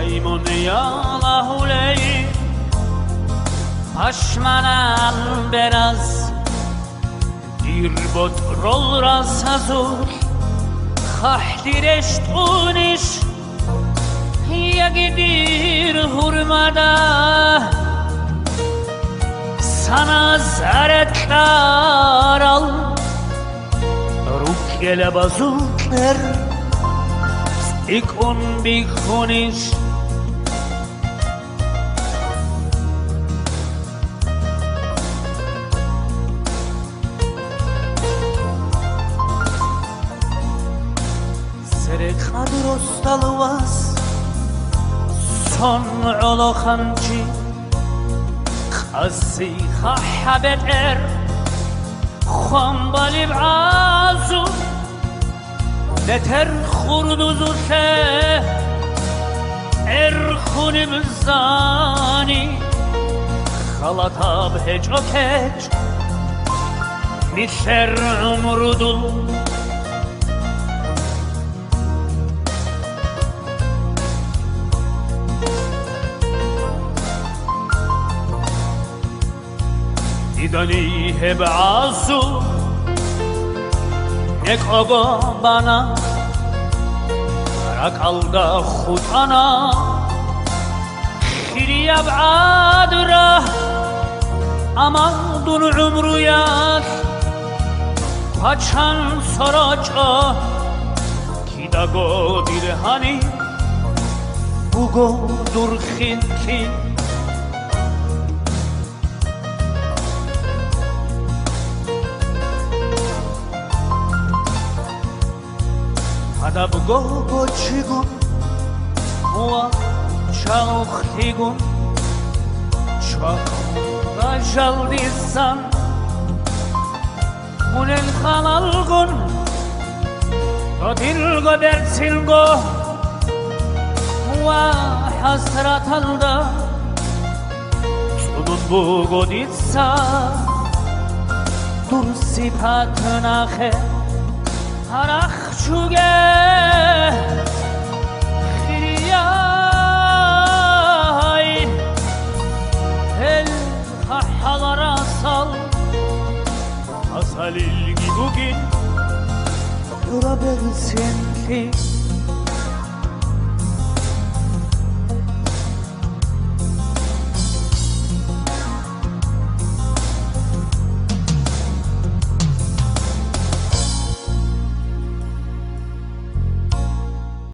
Аймон ялахулей Пашманан бераз Дирбот рол разазур Хахтирешт униш Ягидир hurmada Sana zaretler al Rukyele bazutler Stikun bikhunish Serek hadrostalvas Son olo khanchi Qassi khahabet Khambali b'azu Neter khurduzu se khuni b'zani Khalata b'hej okej Nisher umrudul دیدنی هبعازو یک آقا بنا رکالدا خود آنا خیری ابعاد را اما دون عمرویت پچن سراجا کی دگو دیرهانی بگو درخینتی Adab go chigun Wa chauch tigun Chwak Rajal disan Unen khalalgun Dodilgo dersilgo Wa hasrat alda Sudun bugo ditsa Dur sipatnache Harach chuge Khiriyay El hahalara sal Asal ilgi bugün Durabilsin ki